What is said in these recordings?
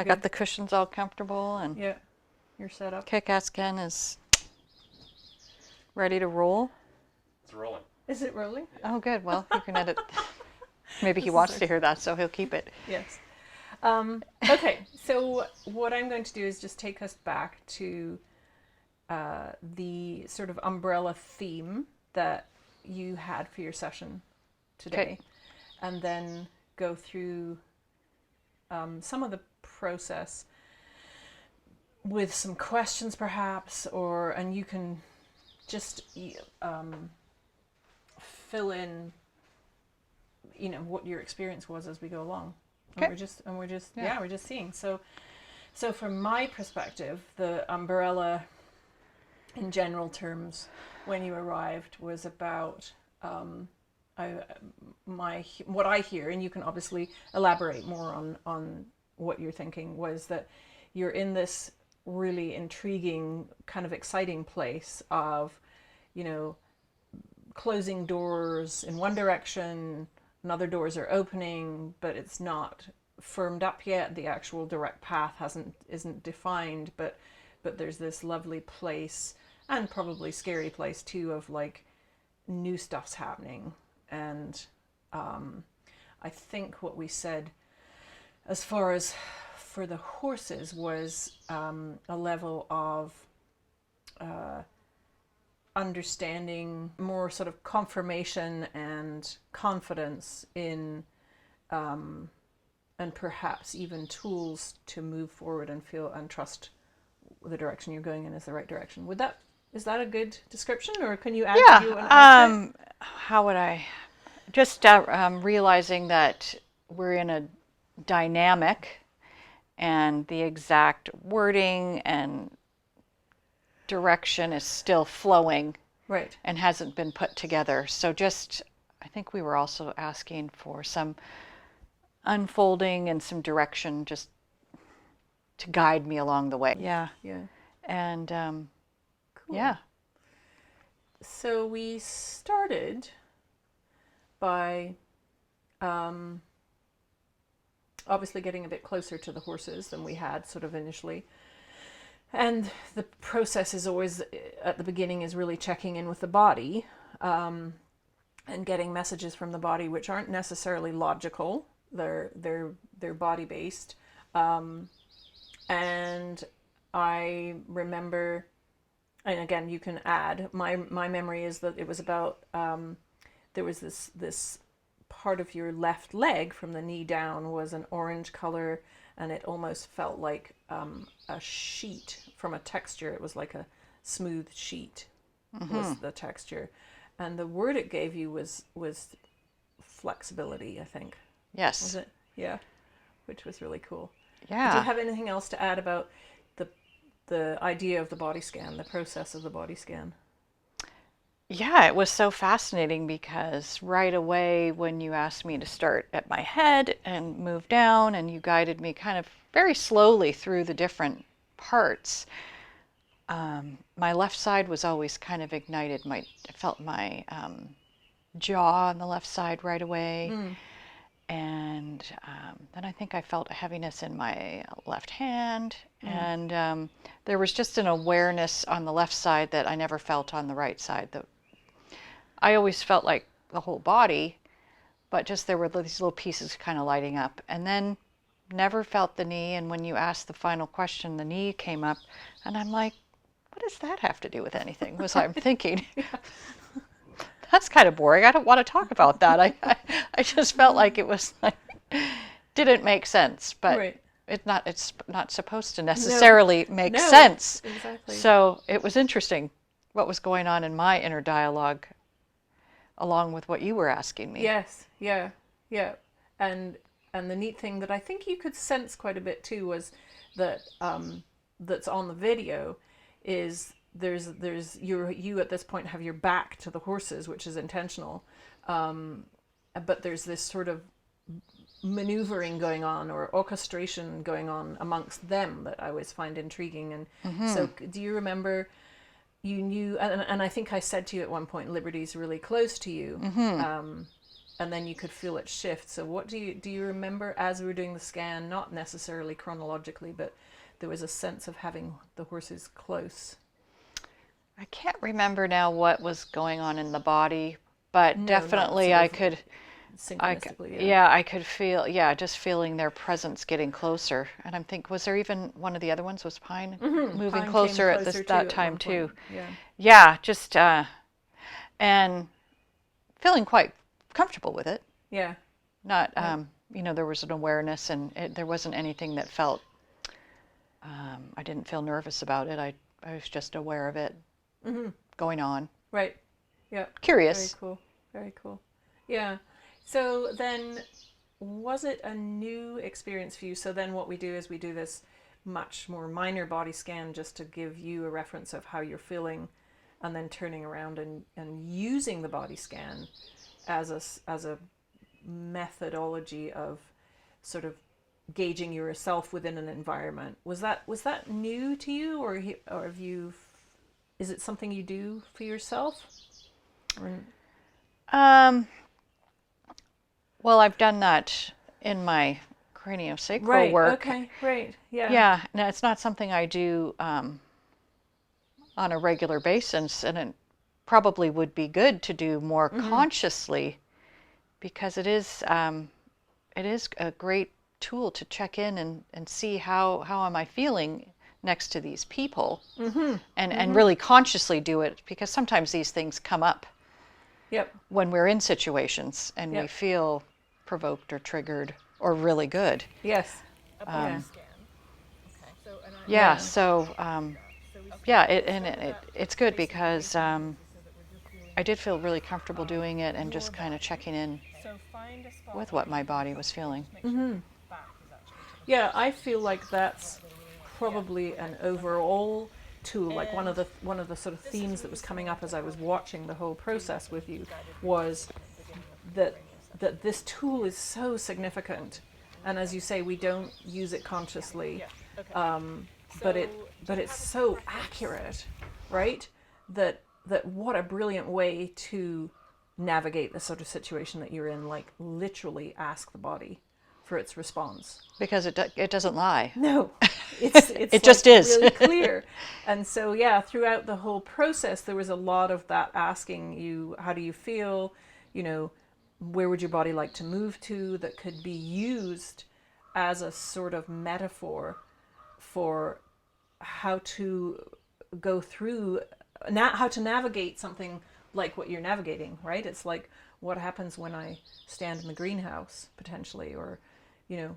Yeah, got the cushions all comfortable, and Yeah, you're set up. Kick-Ass Ken is ready to roll. It's rolling. Is it rolling? Oh, good. Well, you can edit. Maybe he This is wants our- to hear that, so he'll keep it. Yes. Okay, so what I'm going to do is just take us back to the sort of umbrella theme that you had for your session today, Okay. and then go through some of the process with some questions perhaps, and you can just fill in, what your experience was as we go along. Okay. And we're just seeing. So from my perspective, the umbrella in general terms when you arrived was about what I hear, and you can obviously elaborate more on what you're thinking, was that you're in this really intriguing, kind of exciting place of, closing doors in one direction, and other doors are opening, but it's not firmed up yet. The actual direct path isn't defined, but there's this lovely place, and probably scary place too, of like new stuff's happening. And I think what we said as far as for the horses was a level of understanding, more sort of confirmation and confidence in, and perhaps even tools to move forward and feel and trust the direction you're going in is the right direction. Is that a good description, or can you add to you? How would I just realizing that we're in a dynamic, and the exact wording and direction is still flowing, right, and hasn't been put together. So I think we were also asking for some unfolding and some direction, just to guide me along the way. Yeah. And cool. yeah. So we started by obviously getting a bit closer to the horses than we had sort of initially. And the process is always, at the beginning, is really checking in with the body, and getting messages from the body which aren't necessarily logical. They're body based. And I remember, and again, you can add, my memory is that it was about, there was this part of your left leg from the knee down was an orange color, and it almost felt like a sheet from a texture. It was like a smooth sheet, was the texture. And the word it gave you was flexibility, I think. Yes. Was it? Yeah. Which was really cool. Yeah. Do you have anything else to add about the idea of the body scan, the process of the body scan? Yeah, it was so fascinating because right away when you asked me to start at my head and move down, and you guided me kind of very slowly through the different parts, my left side was always kind of ignited. I felt my jaw on the left side right away. And then I think I felt a heaviness in my left hand. And there was just an awareness on the left side that I never felt on the right side. I always felt like the whole body, but just there were these little pieces kind of lighting up. And then never felt the knee. And when you asked the final question, the knee came up. And I'm like, what does that have to do with anything? Was I'm thinking. That's kind of boring. I don't want to talk about that. I just felt like it was like, didn't make sense, but Right. it's not supposed to necessarily make No, sense. exactly. So it was interesting what was going on in my inner dialogue along with what you were asking me. Yes, yeah. And the neat thing that I think you could sense quite a bit too was that that's on the video is there's you at this point have your back to the horses, which is intentional, but there's this sort of maneuvering going on, or orchestration going on amongst them, that I always find intriguing. And so do you remember, you knew, and I think I said to you at one point, Liberty's really close to you, and then you could feel it shift. So what do you remember as we were doing the scan, not necessarily chronologically, but there was a sense of having the horses close? I can't remember now what was going on in the body, but No, not definitely sort I of could, synchronistically, yeah. yeah, I could feel, yeah, just feeling their presence getting closer. And I'm thinking, was there even one of the other ones, was Pine moving Pine came closer at closer too that at time one too? point. Yeah. Yeah, just, and feeling quite comfortable with it. Yeah. Not, Right. there was an awareness, and there wasn't anything that felt, I didn't feel nervous about it. I was just aware of it going on. Right. Yeah. Curious. Very cool. Very cool. Yeah. So then, was it a new experience for you? So then what we do is we do this much more minor body scan just to give you a reference of how you're feeling, and then turning around and using the body scan as a methodology of sort of gauging yourself within an environment. Was that new to you, or have you? Is it something you do for yourself? Or... Well, I've done that in my craniosacral Right. work. Okay. Right. Yeah. Yeah, no, it's not something I do on a regular basis, and it probably would be good to do more consciously, because it is a great tool to check in and see how am I feeling next to these people, and really consciously do it, because sometimes these things come up Yep. when we're in situations and we Yep. feel provoked or triggered or really good. Yes. Um, Yeah. yeah, so it's good because I did feel really comfortable doing it and just kind of checking in with what my body was feeling. Yeah, I feel like that's probably an overall tool. Like one of the sort of themes that was coming up as I was watching the whole process with you was that this tool is so significant, and as you say, we don't use it consciously, but it's so accurate, right? That what a brilliant way to navigate the sort of situation that you're in. Like literally ask the body for its response. Because it doesn't lie. No, it's It like just is. really clear. And so yeah, throughout the whole process, there was a lot of that asking you, how do you feel? Where would your body like to move to? That could be used as a sort of metaphor for how to go through, how to navigate something like what you're navigating, right? It's like, what happens when I stand in the greenhouse potentially, or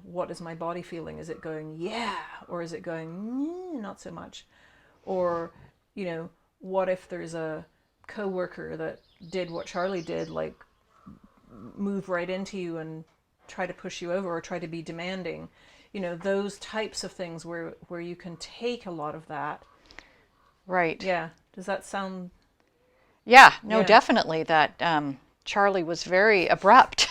what is my body feeling? Is it going yeah, or is it going not so much? Or what if there's a coworker that did what Charlie did, like move right into you and try to push you over or try to be demanding? Those types of things where you can take a lot of that. Right. Yeah. Does that sound? Yeah, no, Yeah. definitely that Charlie was very abrupt.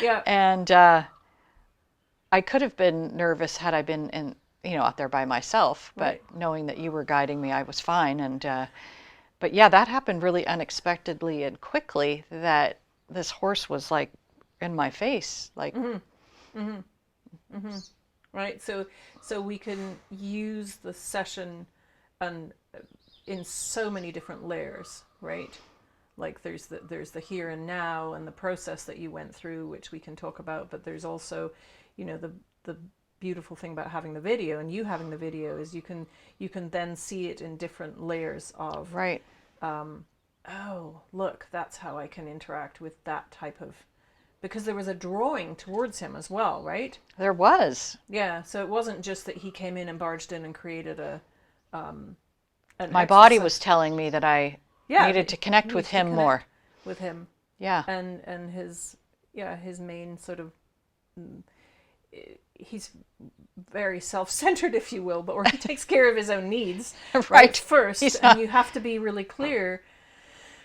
Yeah. And I could have been nervous had I been out there by myself, but Right. knowing that you were guiding me, I was fine. And but yeah, that happened really unexpectedly and quickly, that this horse was like in my face, like Right. So we can use the session and in so many different layers, right? Like there's the here and now and the process that you went through, which we can talk about, but there's also, the beautiful thing about having the video and you having the video is you can then see it in different layers of, right. Oh, look, that's how I can interact with that type of, because there was a drawing towards him as well, right? There was. Yeah, so it wasn't just that he came in and barged in and created an My body exercise. was telling me that I Yeah, needed to connect with needs to him more. with him, Yeah. and his main sort of, he's very self-centered, if you will, or he takes care of his own needs Right. first, He's and not- you have to be really clear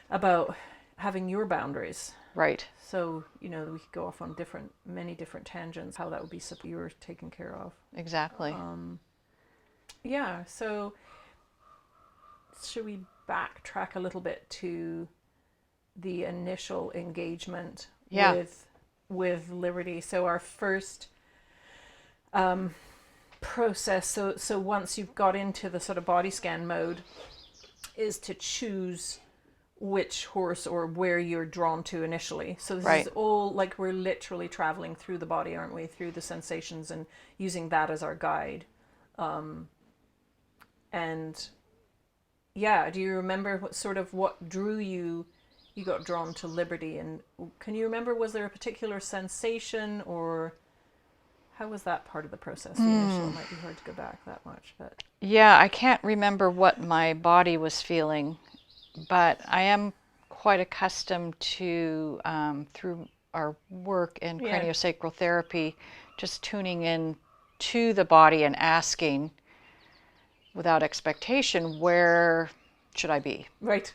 about having your boundaries. Right. So we could go off on many different tangents how that would be you were taken care of. Exactly. Yeah. So should we backtrack a little bit to the initial engagement Yeah. with Liberty. So our first process, so once you've got into the sort of body scan mode, is to choose which horse or where you're drawn to initially. So this Right. is all like we're literally traveling through the body, aren't we? Through the sensations and using that as our guide. And yeah, do you remember what drew you? You got drawn to Liberty, and can you remember, was there a particular sensation, or how was that part of the process? The initial, it might be hard to go back that much, but Yeah, I can't remember what my body was feeling, but I am quite accustomed to, through our work in Yeah. craniosacral therapy, just tuning in to the body and asking without expectation, where should I be? right,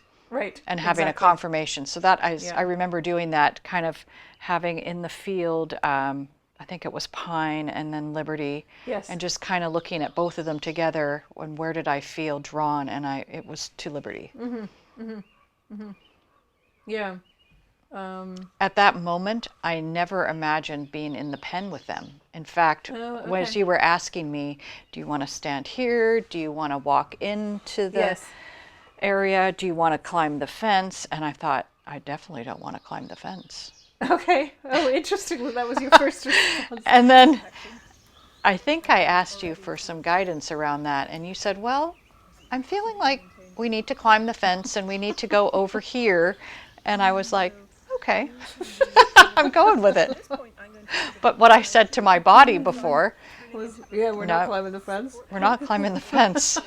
And having a exactly. confirmation. So that Yeah. I remember doing that, kind of having in the field, I think it was Pine and then Liberty, Yes. and just kind of looking at both of them together, and where did I feel drawn? And it was to Liberty. Yeah. At that moment, I never imagined being in the pen with them. In fact, Oh, as okay. you were asking me, do you want to stand here? Do you want to walk into the Yes. area? Do you want to climb the fence? And I thought, I definitely don't want to climb the fence. Okay. Oh, interesting. That was your first response. And then I think I asked you for some guidance around that, and you said, well, I'm feeling like we need to climb the fence and we need to go over here. And I was like, okay, I'm going with it. But what I said to my body before, We're not no, climbing the fence. we're not climbing the fence.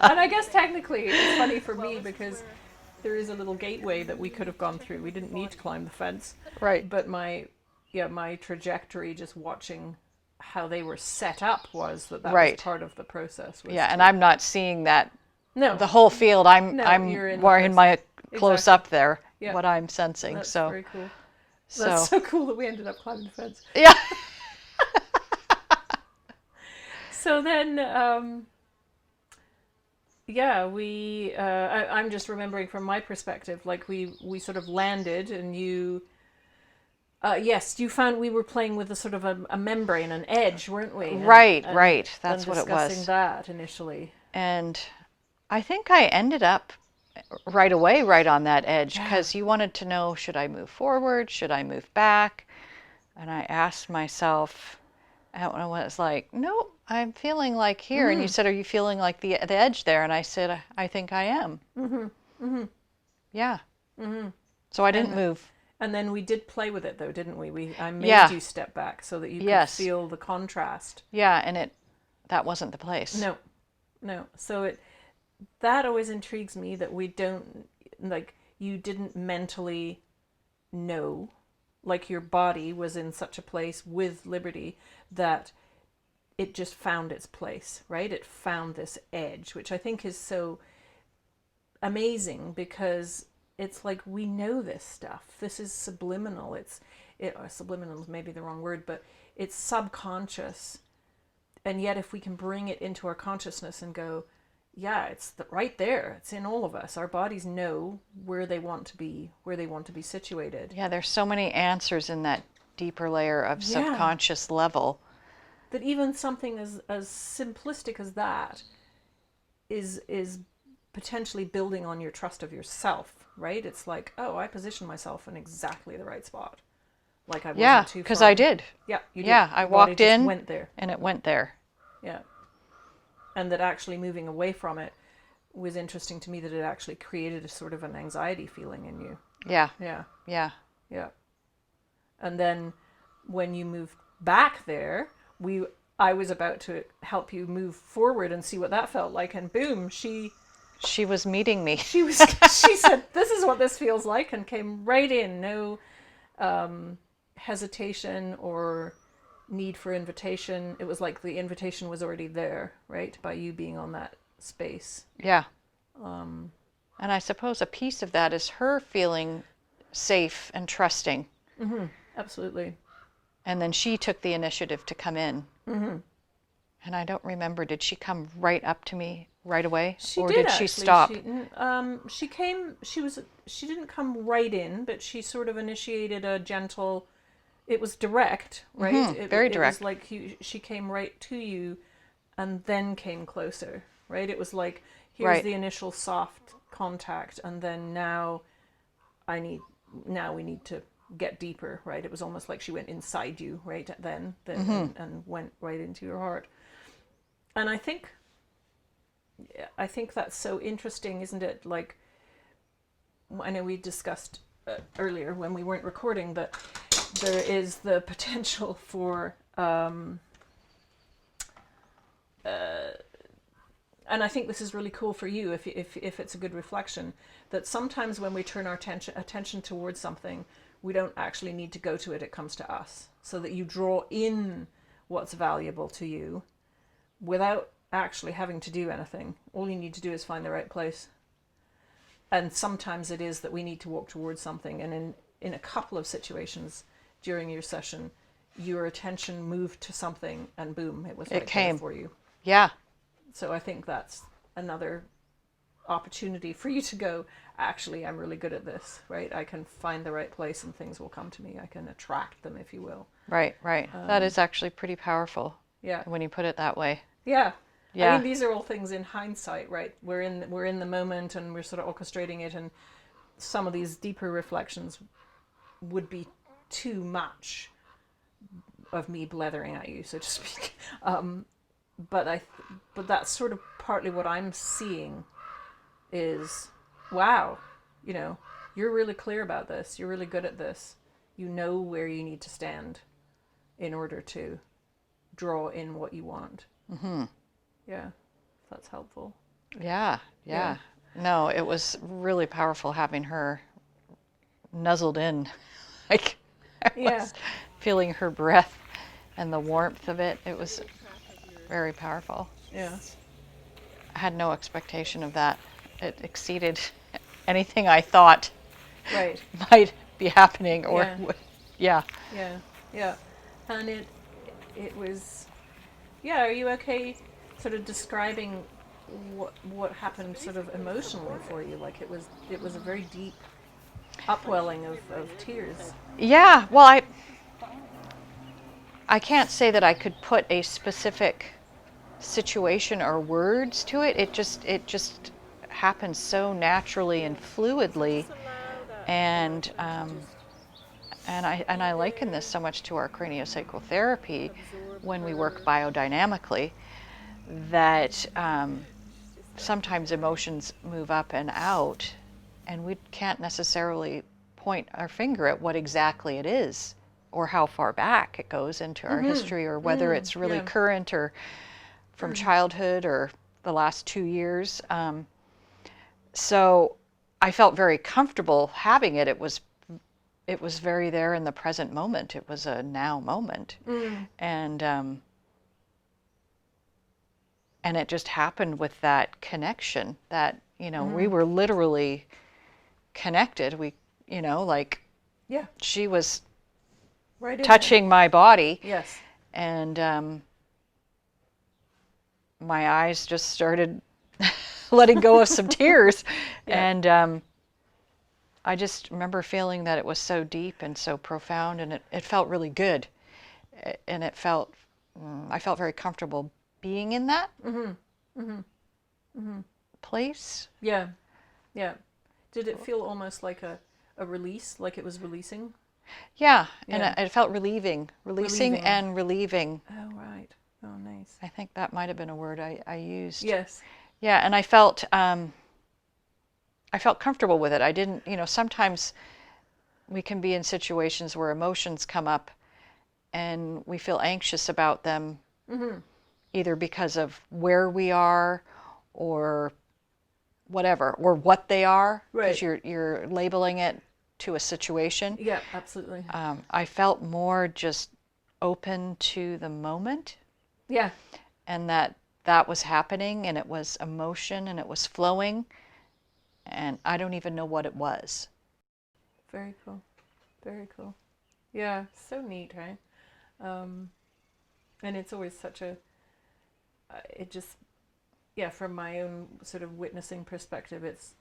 And I guess technically it's funny for me because there is a little gateway that we could have gone through. We didn't need to climb the fence. Right. But my trajectory, just watching how they were set up, was that Right. was part of the process. Was Yeah, and to- I'm not seeing that no, the whole field. I'm you're in the more in my close Exactly. up there, Yeah. what I'm sensing. that's So very cool. so That's so cool that we ended up climbing the fence. yeah. So then, I'm just remembering from my perspective, like we sort of landed, and you found we were playing with a sort of a membrane, an edge, weren't we? Right, right. That's and what it discussing was. that initially. And I think I ended up right away right on that edge, because you wanted to know, should I move forward? Should I move back? And I asked myself, and I was like, nope, I'm feeling like here. And you said, are you feeling like the edge there? And I said, I think I am. Yeah. So I didn't move. And then we did play with it, though, didn't we? I made Yeah. you step back so that you could Yes. feel the contrast. Yeah, and that wasn't the place. No. So that always intrigues me, that we don't, like, you didn't mentally know, like your body was in such a place with Liberty that it just found its place, right? It found this edge, which I think is so amazing, because it's like, we know this stuff. This is subliminal. Subliminal is maybe the wrong word, but it's subconscious. And yet if we can bring it into our consciousness and go, yeah, it's right there. It's in all of us. Our bodies know where they want to be situated. Yeah, there's so many answers in that deeper layer of Yeah. subconscious level. That even something as simplistic as that is potentially building on your trust of yourself, right? It's like, oh, I positioned myself in exactly the right spot. Like I wasn't Yeah, too because far. I did. Yeah, you did. Yeah, I Your body walked just in went there. and it went there. Yeah. And that actually moving away from it was interesting to me, that it actually created a sort of an anxiety feeling in you. Yeah, Yeah. yeah. Yeah. And then when you moved back there, I was about to help you move forward and see what that felt like, and boom, she was meeting me. she said, this is what this feels like, and came right in. No hesitation or need for invitation. It was like the invitation was already there, right? By you being on that space. Yeah. And I suppose a piece of that is her feeling safe and trusting. Mm-hmm. Absolutely. And then she took the initiative to come in. Mm-hmm. And I don't remember, did she come right up to me right away, She or did did actually. she stop? She came. She didn't come right in, but she sort of initiated a gentle. It was direct, right? Very It was direct. like she came right to you, and then came closer, right? It was like, here's Right. the initial soft contact, and then now we need to get deeper, right? It was almost like she went inside you, right? And went right into your heart. And I think that's so interesting, isn't it? Like, I know we discussed earlier when we weren't recording that there is the potential for, and I think this is really cool for you if it's a good reflection, that sometimes when we turn our attention towards something, we don't actually need to go to it, it comes to us. So that you draw in what's valuable to you without actually having to do anything. All you need to do is find the right place. And sometimes it is that we need to walk towards something. And in a couple of situations during your session, your attention moved to something and boom, it was right there for you. Yeah. So I think that's another opportunity for you to go, actually, I'm really good at this, right? I can find the right place and things will come to me. I can attract them, if you will. Right, right. That is actually pretty powerful. Yeah. When you put it that way. Yeah. Yeah. I mean, these are all things in hindsight, right? We're in the moment and we're sort of orchestrating it, and some of these deeper reflections would be too much of me blethering at you, so to speak. But that's sort of partly what I'm seeing is, wow, you're really clear about this. You're really good at this. You know where you need to stand in order to draw in what you want. Yeah, if that's helpful. Yeah, yeah. No, it was really powerful having her nuzzled in. Like, I was feeling her breath and the warmth of it. It was very powerful. Yeah. I had no expectation of that. It exceeded anything I thought Right. might be happening, or Yeah. And it was, are you okay sort of describing what happened sort of emotionally for you? Like, it was a very deep upwelling of tears. Yeah, well, I can't say that I could put a specific situation or words to it. It just happened so naturally and fluidly, and I liken this so much to our craniosacral therapy when we work biodynamically, that sometimes emotions move up and out, and we can't necessarily point our finger at what exactly it is or how far back it goes into our history, or whether it's really current or from childhood or the last 2 years. So I felt very comfortable having it. It was very there in the present moment. It was a now moment, and it just happened with that connection that we were literally connected. We, like, she was right touching my body. Yes. And my eyes just started letting go of some tears. And I just remember feeling that it was so deep and so profound, and it felt really good. And I felt very comfortable being in that place. Yeah. Did it feel almost like a release, like it was releasing? Yeah, and it felt relieving and relieving. Oh, right. Oh, nice. I think that might have been a word I used. Yes. Yeah, and I felt comfortable with it. I didn't, sometimes we can be in situations where emotions come up and we feel anxious about them, either because of where we are or whatever, or what they are, because you're labeling it to a situation. Yeah, absolutely. I felt more just open to the moment. Yeah. And that was happening, and it was emotion, and it was flowing, and I don't even know what it was. Very cool. Very cool. Yeah, so neat, right? And it's always such a, it just yeah, from my own sort of witnessing perspective, it's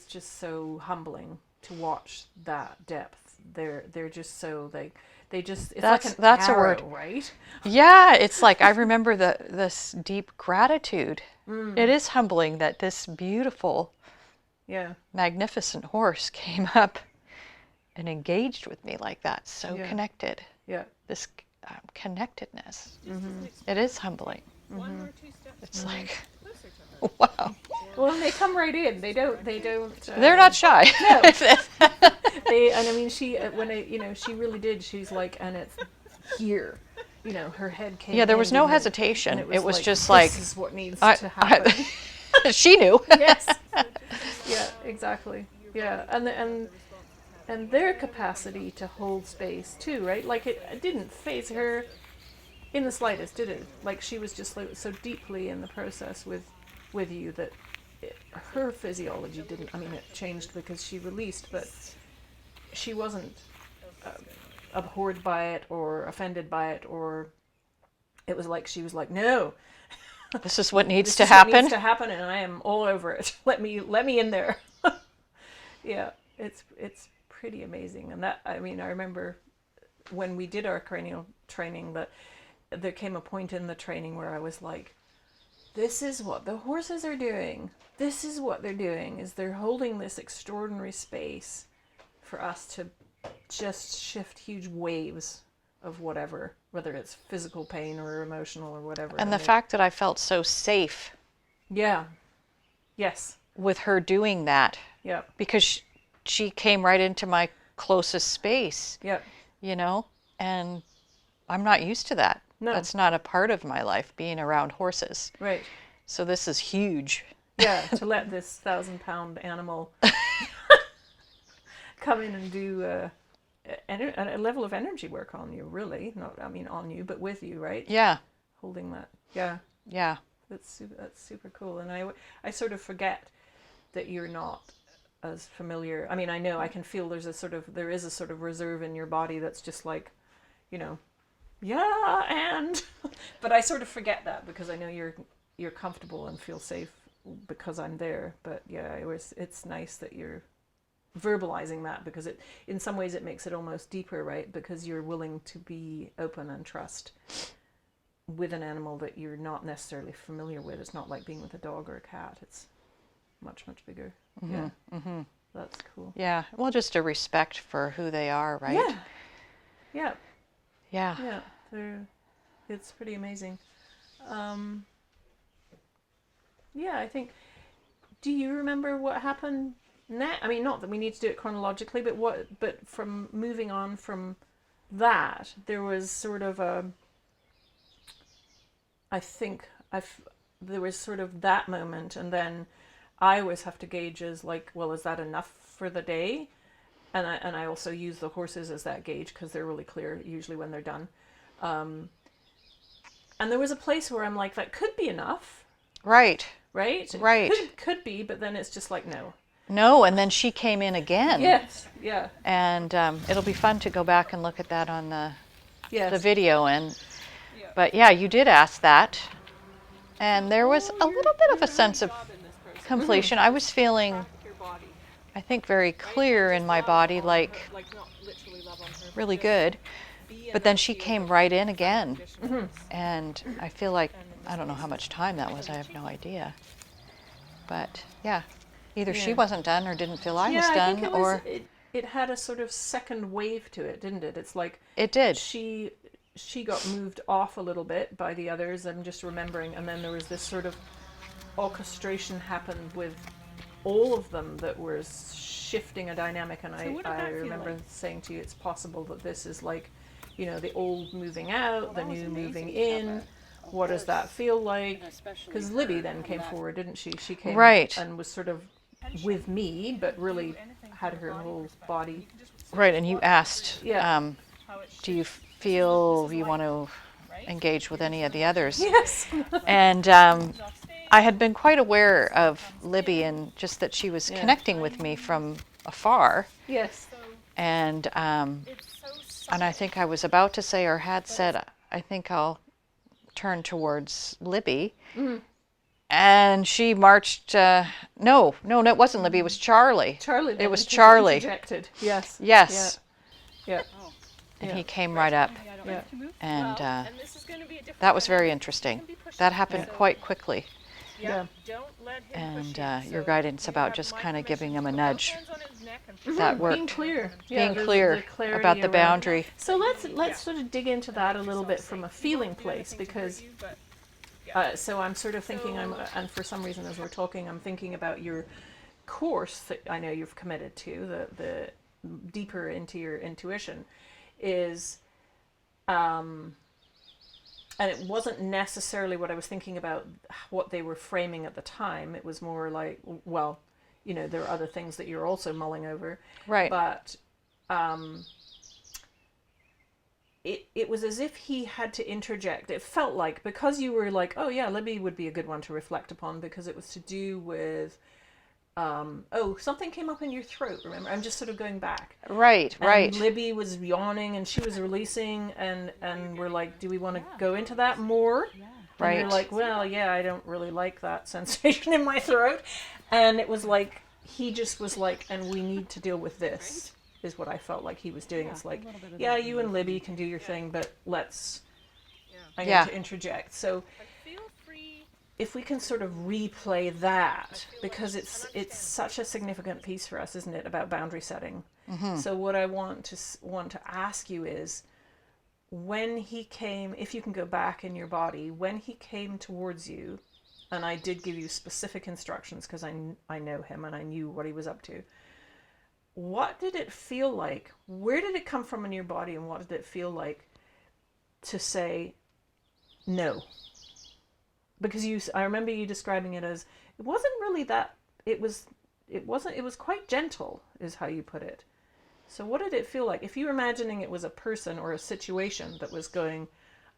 just so humbling to watch that depth. They're just so they just it's like an That's a arrow, word. right? Yeah, it's like I remember this deep gratitude. It is humbling that this beautiful, Yeah, magnificent horse came up and engaged with me like that, so yeah, connected. yeah. This connectedness. It is humbling. It's like, wow. Well, and they come right in. They don't. They don't. They're not shy. No. And I mean, she when I, she really did. She's like, and it's here. Her head came. Yeah, there in, was no didn't it? hesitation. And it was like, just this like, is what needs I, to happen. she knew. Yes. Yeah. Exactly. Yeah. And their capacity to hold space too, right? Like it didn't phase her in the slightest, did it? Like she was just like so deeply in the process with you that her physiology didn't. I mean, it changed because she released, but she wasn't abhorred by it or offended by it, or it was like she was like, no, This is what needs this to is what happen. needs to happen, and I am all over it. Let me in there. Yeah, it's pretty amazing. And that, I mean, I remember when we did our cranial training that there came a point in the training where I was like, this is what the horses are doing. This is what they're doing, is they're holding this extraordinary space for us to just shift huge waves of whatever, whether it's physical pain or emotional or whatever. And the fact that I felt so safe Yeah. Yes. with her doing that, Yeah. because she came right into my closest space, Yeah. and I'm not used to that. No. That's not a part of my life, being around horses. Right. So this is huge. Yeah, to let this 1,000-pound animal come in and do a level of energy work on you, really. Not, I mean, on you, but with you, right? Yeah, Holding that. Yeah, yeah. that's super cool. And I sort of forget that you're not as familiar. I mean, I know I can feel there is a sort of reserve in your body that's just like, yeah, and but I sort of forget that because I know you're comfortable and feel safe because I'm there. But yeah, it's nice that you're verbalizing that, because it in some ways it makes it almost deeper, right? Because you're willing to be open and trust with an animal that you're not necessarily familiar with. It's not like being with a dog or a cat. It's much bigger. Yeah. That's cool. Yeah, well, just a respect for who they are, right? Yeah. Yeah. Yeah. Yeah. It's pretty amazing. Yeah, I think. Do you remember what happened next? I mean, not that we need to do it chronologically, but from moving on from that, there was sort of I think there was sort of that moment, and then I always have to gauge as like, well, is that enough for the day? And I also use the horses as that gauge because they're really clear usually when they're done. And there was a place where I'm like, that could be enough, Right. right? Right. Could be, but then it's just like, no. No, and then she came in again. Yes. Yeah. And it'll be fun to go back and look at that on the Yes. video. But yeah, you did ask that. And there was a little bit of a sense of completion. I was feeling, I think, very clear in my body, like really good. But then she came right in again. And I feel like, I don't know how much time that was. I have no idea. But yeah, either she Yeah. wasn't done or didn't feel I was I done, think or it had a sort of second wave to it, didn't it? It's like it did. she got moved off a little bit by the others. I'm just remembering, and then there was this sort of orchestration happened with all of them that was shifting a dynamic. And I remember saying to you, it's possible that this is like, the old moving out, the new moving in. What does that feel like? Because Libby then came forward, didn't she? She came Right. and was sort of with me, but really had her whole body. Right, and you asked, Yeah. do you feel you want to engage with any of the others? Yes. And I had been quite aware of Libby and just that she was connecting with me from afar. Yes. And I think I was about to say, or had said, I think I'll turned towards Libby. And she marched, no, it wasn't Libby, it was Charlie. Charlie. It was Charlie. Interjected. Yes. Yes. Yeah. And he came right up. Yeah. And that was very interesting. That happened quite quickly. Yeah. And your guidance about just kind of giving him a nudge, that worked. Being clear. Being clear about the boundary. So let's sort of dig into that a little bit from a feeling place, because so I'm sort of thinking, and for some reason as we're talking, I'm thinking about your course that I know you've committed to, the deeper into your intuition, is, and it wasn't necessarily what I was thinking about, what they were framing at the time. It was more like, well, you know, there are other things that you're also mulling over. Right. But it was as if he had to interject. It felt like, because you were like, oh yeah, Libby would be a good one to reflect upon, because it was to do with, something came up in your throat, remember? I'm just sort of going back. Right. And Libby was yawning and she was releasing, and we're like, do we want to go into that more? Right. And you're like, well, yeah, I don't really like that sensation in my throat. And it was like, he just was like, and we need to deal with this, is what I felt like he was doing. It's like, yeah, you and Libby can do your thing, but I need to interject. So if we can sort of replay that, because it's such a significant piece for us, isn't it, about boundary setting? Mm-hmm. So what I want to ask you is, when he came, if you can go back in your body, when he came towards you, and I did give you specific instructions because I know him and I knew what he was up to, what did it feel like? Where did it come from in your body, and what did it feel like to say no? Because I remember you describing it as, it wasn't really that, it was quite gentle, is how you put it. So what did it feel like? If you were imagining it was a person or a situation that was going,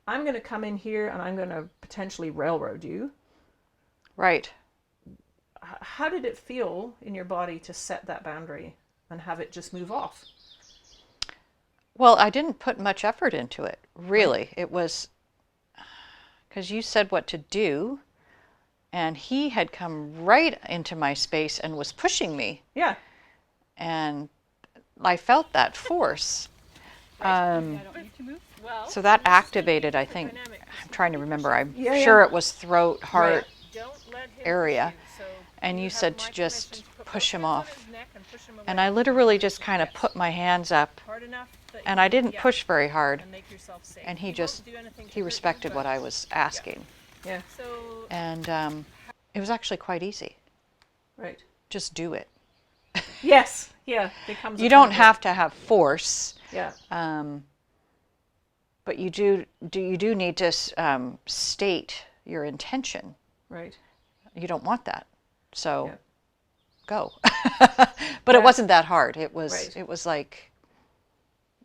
I'm going to come in here and I'm going to potentially railroad you. Right. How did it feel in your body to set that boundary and have it just move off? Well, I didn't put much effort into it, really. Right. It was because you said what to do, and he had come right into my space and was pushing me. Yeah. And I felt that force. So that activated, I think, I'm trying to remember, I'm sure it was throat, heart area. And you said to just push him off. And I literally just kind of put my hands up, and I didn't push very hard. And he respected what I was asking. Yeah. And it was actually quite easy. Right. Just do it. Yes. Yeah. You don't have to have force. Yeah. But you do need to state your intention. Right. You don't want that. So go. But it wasn't that hard. It was like,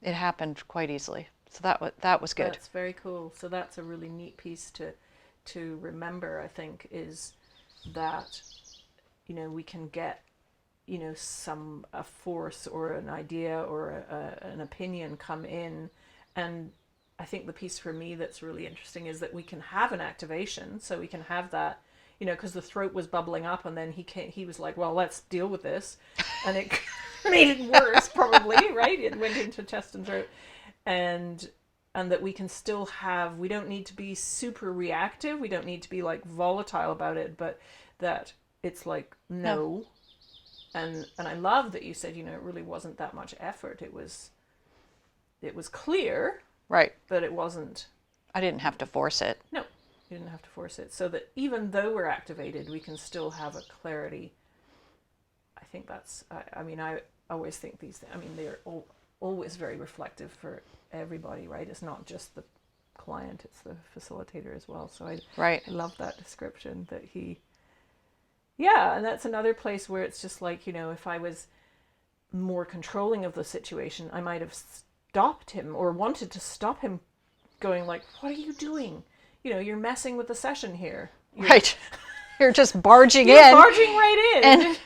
it happened quite easily. So that was good. That's very cool. So that's a really neat piece to remember, I think, is that, you know, we can get, you know, a force or an idea or an opinion come in. And I think the piece for me that's really interesting is that we can have an activation. So we can have that, you know, because the throat was bubbling up, and then he was like, well, let's deal with this. And it made it worse, probably, right? It went into chest and throat. And that we can still have, we don't need to be super reactive. We don't need to be like volatile about it, but that it's like, no. And I love that you said, you know, it really wasn't that much effort. It was clear. Right. But it wasn't. I didn't have to force it. No, you didn't have to force it. So that even though we're activated, we can still have a clarity. I think that's, I mean, I always think they're always very reflective for everybody, right? It's not just the client, it's the facilitator as well. So I love that description that and that's another place where it's just like, you know, if I was more controlling of the situation, I might have stopped him or wanted to stop him, going like, what are you doing? You know, you're messing with the session here. You're just barging barging right in.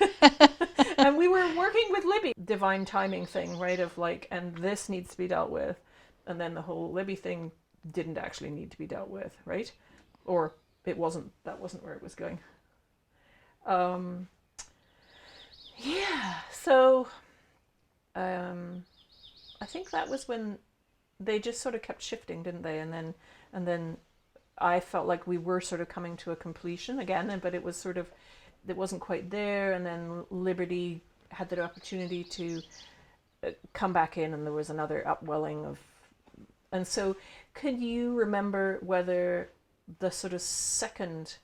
And we were working with Libby. Divine timing thing, right? Of like, and this needs to be dealt with. And then the whole Libby thing didn't actually need to be dealt with, right? Or that wasn't where it was going. Yeah, so I think that was when they just sort of kept shifting, didn't they? And then I felt like we were sort of coming to a completion again, but it wasn't quite there. And then Liberty had the opportunity to come back in, and there was another upwelling of. And so, could you remember whether the sort of second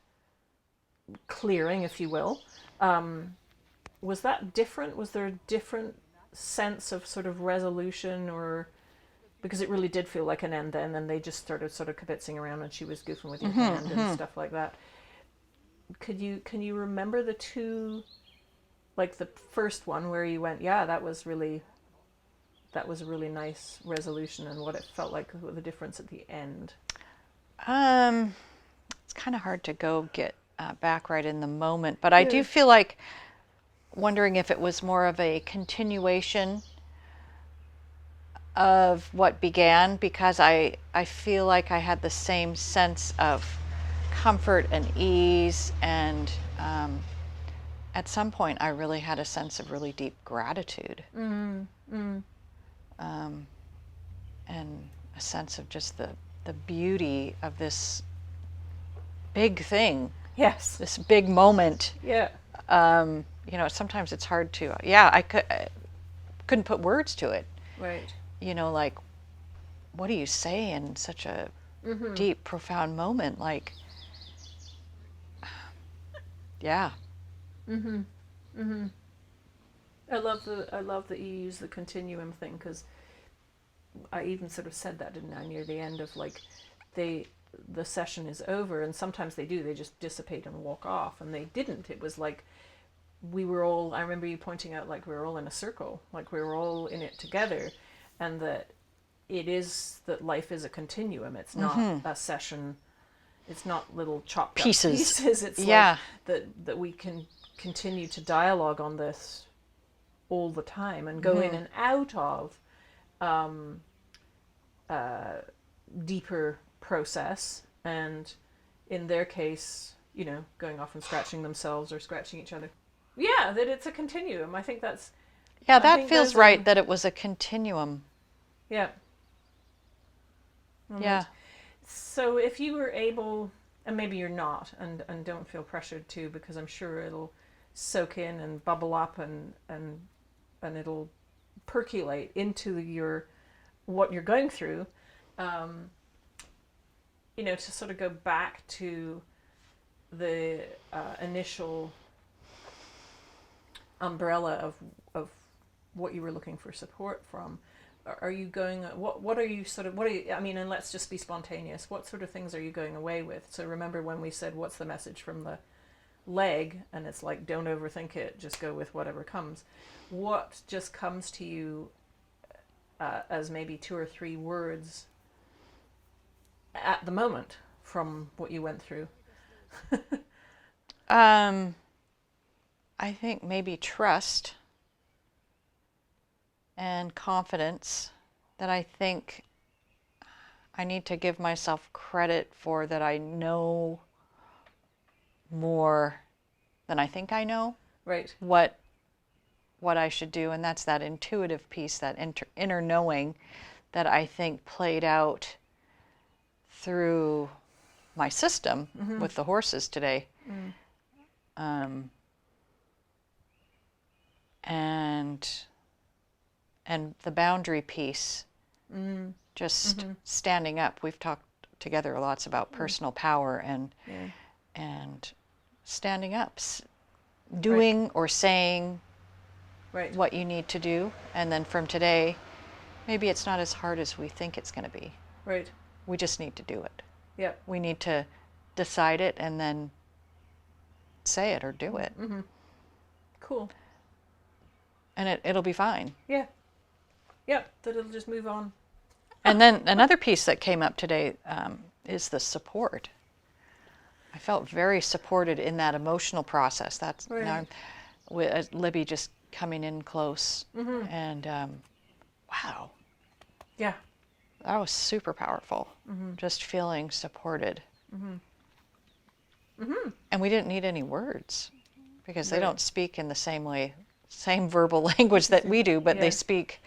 clearing, if you will, was that different? Was there a different sense of sort of resolution, or because it really did feel like an end then, and they just started sort of kibitzing around, and she was goofing with your hand and stuff like that. Can you remember the two, like the first one where you went, yeah, that was a really nice resolution, and what it felt like the difference at the end? It's kind of hard to go get back right in the moment, but I do feel like wondering if it was more of a continuation of what began, because I feel like I had the same sense of comfort and ease, and at some point I really had a sense of really deep gratitude. And a sense of just the beauty of this big thing. Yes. This big moment. Yeah. Sometimes it's hard to, I couldn't put words to it. Right. Like, what do you say in such a deep, profound moment? Like, yeah. I love that you use the continuum thing, because I even sort of said that, didn't I, near the end of like, the session is over, and sometimes they just dissipate and walk off, and they didn't. It was like we were all, I remember you pointing out, like we were all in a circle, like we were all in it together, and that that life is a continuum. It's not a session. It's not little chopped pieces. Up pieces. It's like that we can continue to dialogue on this all the time, and go in and out of deeper process, and in their case, going off and scratching themselves or scratching each other. Yeah, that it's a continuum. I think that's... Yeah, that feels right, that it was a continuum. Yeah. Yeah. So if you were able, and maybe you're not, and don't feel pressured to, because I'm sure it'll soak in and bubble up, and it'll percolate into what you're going through, to sort of go back to the initial umbrella of what you were looking for support from. Are you going, what are you, and let's just be spontaneous. What sort of things are you going away with? So remember when we said, what's the message from the leg? And it's like, don't overthink it, just go with whatever comes. What just comes to you as maybe 2 or 3 words at the moment from what you went through? I think maybe trust and confidence, that I think I need to give myself credit for, that I know more than I think I know. Right. What I should do, and that's that intuitive piece, that inner knowing that I think played out through my system with the horses today. And the boundary piece, just standing up. We've talked together lots about personal power and standing up, doing or saying what you need to do. And then from today, maybe it's not as hard as we think it's going to be. Right. We just need to do it. Yep. We need to decide it and then say it or do it. Cool. And it'll be fine. Yeah. Yep, that it'll just move on. And then another piece that came up today is the support. I felt very supported in that emotional process. That's now, with Libby just coming in close, and wow. Yeah. that was super powerful. Just feeling supported. And we didn't need any words because they Right. don't speak in the same way, same verbal language that we do, but they Yeah. speak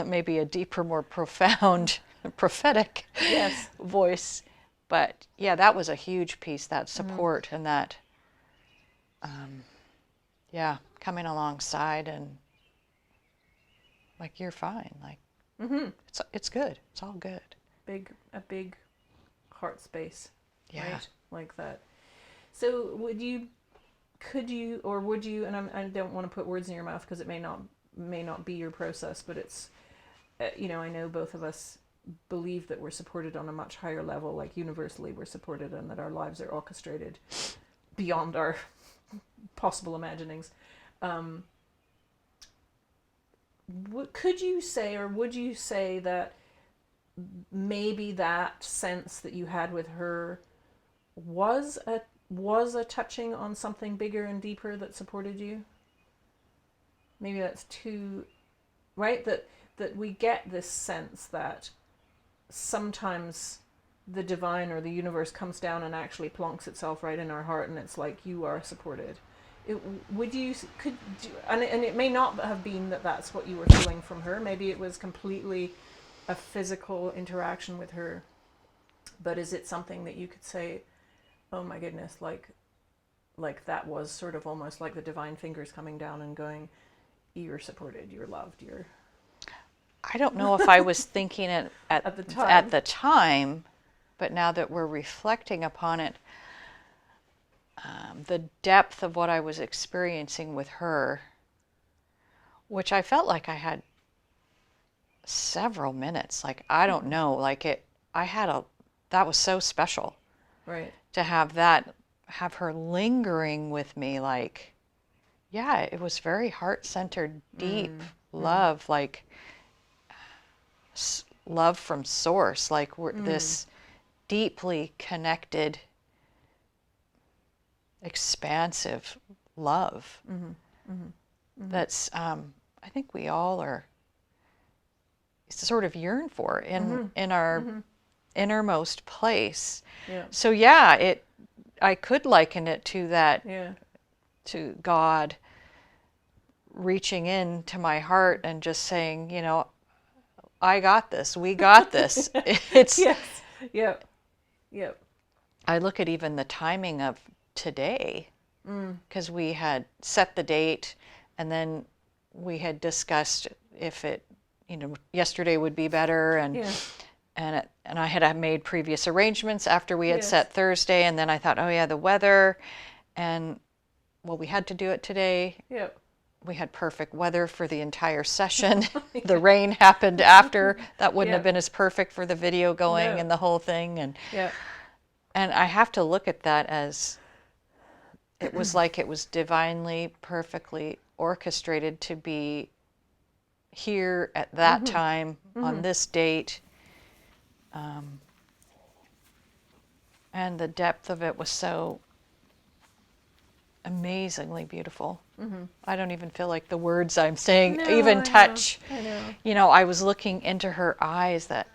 maybe a deeper, more profound, prophetic Yes. voice. But yeah, that was a huge piece, that support and that, yeah, coming alongside and like, you're fine. Like, it's good. It's all good. A big heart space, Yeah. right? Like that. So could you, or would you, and I don't want to put words in your mouth because it may not be your process, but it's, I know both of us believe that we're supported on a much higher level, like universally we're supported, and that our lives are orchestrated beyond our possible imaginings. Could you say, or would you say that maybe that sense that you had with her was a touching on something bigger and deeper that supported you? Maybe that's too, right? That we get this sense that sometimes the divine or the universe comes down and actually plonks itself right in our heart, and it's like, you are supported. And it may not have been that that's what you were feeling from her. Maybe it was completely a physical interaction with her. But is it something that you could say, oh my goodness, like that was sort of almost like the divine fingers coming down and going, you're supported, you're loved, you're... I don't know if I was thinking it At the time. at the time, but now that we're reflecting upon it, the depth of what I was experiencing with her, which I felt like I had several minutes, like, I don't know, like that was so special. Right. To have her lingering with me, like, yeah, it was very heart-centered, deep love, like love from source, like we're this deeply connected, expansive love. That's I think we all are sort of yearn for in our innermost place. Yeah. So yeah, I could liken it to that, Yeah. to God reaching into my heart and just saying, I got this. We got this. It's Yes. Yep. Yep. I look at even the timing of today, because we had set the date, and then we had discussed if yesterday would be better, and Yeah. and I had made previous arrangements after we had Yes. set Thursday, and then I thought, oh yeah, the weather, and well, we had to do it today. Yep. We had perfect weather for the entire session. The rain happened after. That wouldn't have Yeah. been as perfect for the video going No. and the whole thing. Yeah. And I have to look at that as it was like it was divinely, perfectly orchestrated to be here at that time on this date. And the depth of it was so amazingly beautiful. I don't even feel like the words I'm saying No, even I know. touch. I know. I was looking into her eyes, that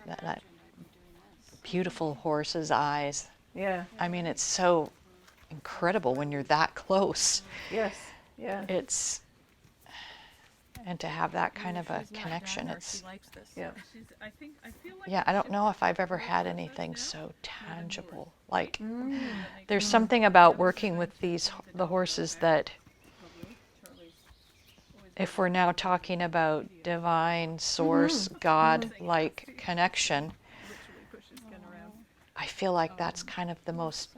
beautiful horse's eyes. Yeah. I mean, it's so incredible when you're that close. Yes. Yeah. And to have that kind of a connection, it's, Yeah. yeah, I don't know if I've ever had anything so tangible. Like, there's something about working with the horses that, if we're now talking about divine source, God-like connection, I feel like that's kind of the most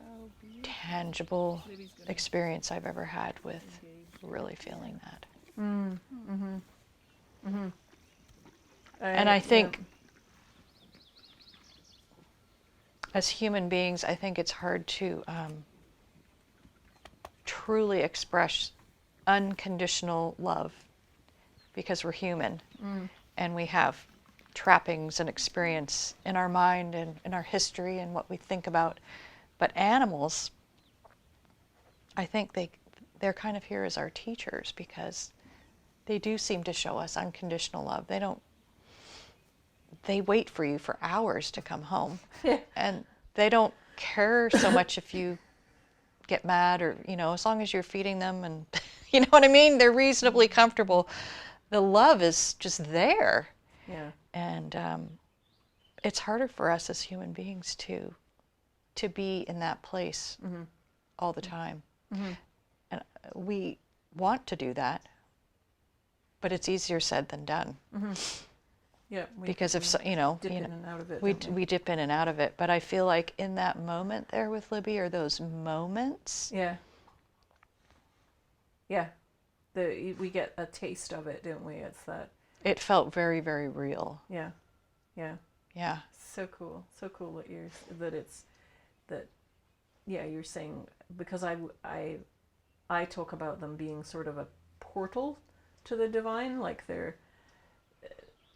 tangible experience I've ever had with really feeling that. And I think as human beings, I think it's hard to truly express unconditional love because we're human and we have trappings and experience in our mind and in our history and what we think about. But animals, I think they're kind of here as our teachers because they do seem to show us unconditional love. they wait for you for hours to come home. Yeah. And they don't care so much if you get mad or, as long as you're feeding them and, you know what I mean? They're reasonably comfortable. The love is just there. Yeah. And it's harder for us as human beings to be in that place all the time. And we want to do that, but it's easier said than done. Yeah. Because if dip in and out of it. we dip in and out of it. But I feel like in that moment there with Libby, or those moments. Yeah. Yeah. We get a taste of it, don't we? It's that. It felt very, very real. Yeah. Yeah. Yeah. So cool. So cool that you're saying, because I talk about them being sort of a portal to the divine, like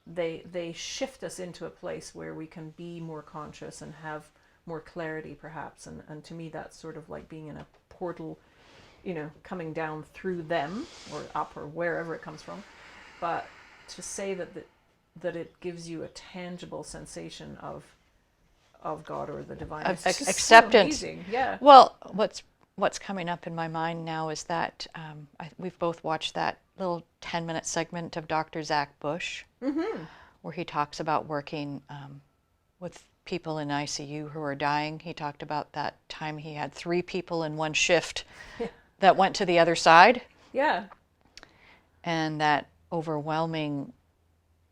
they shift us into a place where we can be more conscious and have more clarity, perhaps, and to me that's sort of like being in a portal, coming down through them or up or wherever it comes from. But to say that it gives you a tangible sensation of God or the divine, Of it's just acceptance. so amazing. Yeah. Well, what's coming up in my mind now is that we've both watched that little 10-minute segment of Dr. Zach Bush, where he talks about working with people in ICU who are dying. He talked about that time he had 3 people in one shift that went to the other side. Yeah. And that overwhelming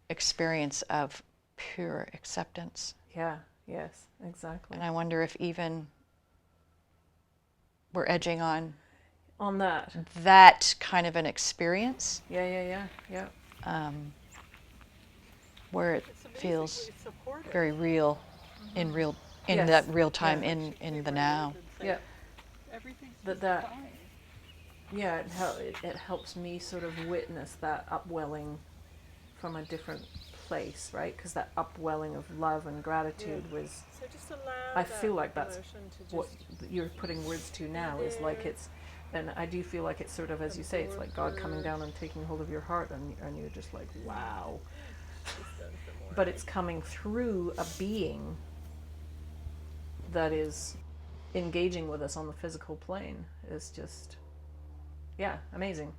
experience of pure acceptance. Yeah. Yes, exactly. And I wonder if even we're edging on that kind of an experience. Yeah. Where it feels very real, in Yes. that real time, in the now. Yeah. That yeah, it helps me sort of witness that upwelling from a different place, right? Because that upwelling of love and gratitude was, So just allow I feel like that's emotion to what just you're putting words to now, is like it's, and I do feel like it's sort of, as you say, it's like God coming down and taking hold of your heart, and you're just like, wow. But it's coming through a being that is engaging with us on the physical plane. Is just, yeah, amazing.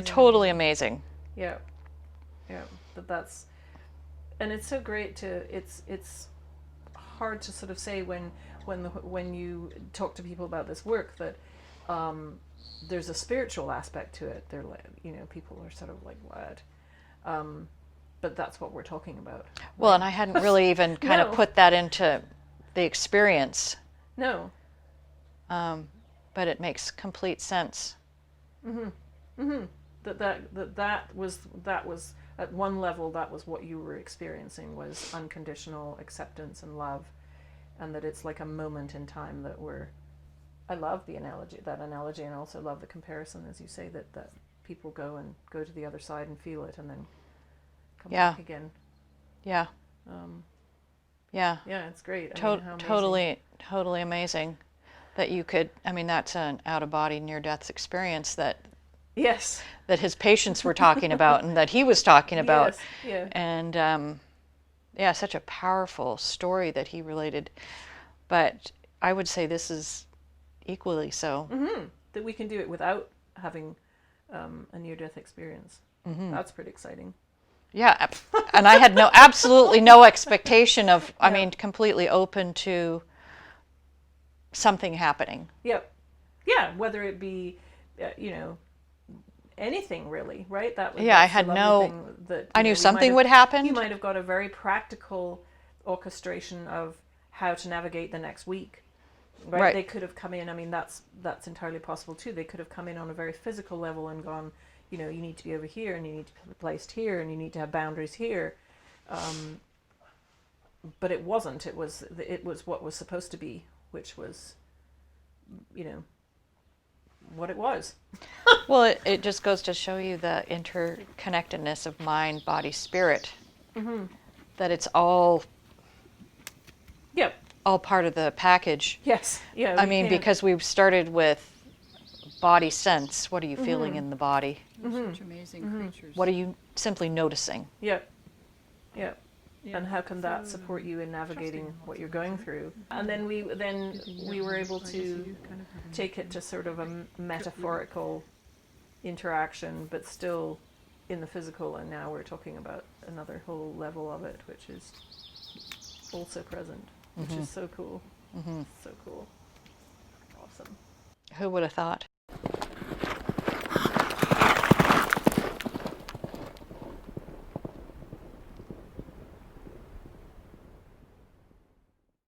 Totally amazing. Yeah. That's, and it's so great to, it's hard to sort of say when you talk to people about this work that there's a spiritual aspect to it. They're like, people are sort of like, what? But that's what we're talking about. Well, and I hadn't really even kind of put that into the experience. No. But it makes complete sense. That was at one level, that was what you were experiencing, was unconditional acceptance and love, and that it's like a moment in time that I love that analogy, and also love the comparison, as you say, that people go to the other side and feel it and then come back again. Yeah. Yeah, it's great. how amazing. Totally amazing that you could, that's an out-of-body near-death experience that his patients were talking about and that he was talking about. Yes. Yeah. And such a powerful story that he related. But I would say this is equally so. That we can do it without having a near-death experience. That's pretty exciting. Yeah, and I had absolutely no expectation of, completely open to something happening. Yep. Yeah, whether it be, anything really, right? I had I knew something would happen. You might have got a very practical orchestration of how to navigate the next week, right? They could have come in, that's entirely possible too. They could have come in on a very physical level and gone, you need to be over here, and you need to be placed here, and you need to have boundaries here. But it wasn't. It was what was supposed to be, which was, what it was. Well, it just goes to show you the interconnectedness of mind, body, spirit. That it's all part of the package. Yes. Yeah. Because we've started with body sense. What are you feeling in the body? Such amazing creatures. What are you simply noticing? Yeah. and how can that support you in navigating what you're going through? And then we were able to take it to sort of a metaphorical interaction, but still in the physical, and now we're talking about another whole level of it, which is also present, which is so cool. So cool. Awesome. Who would have thought?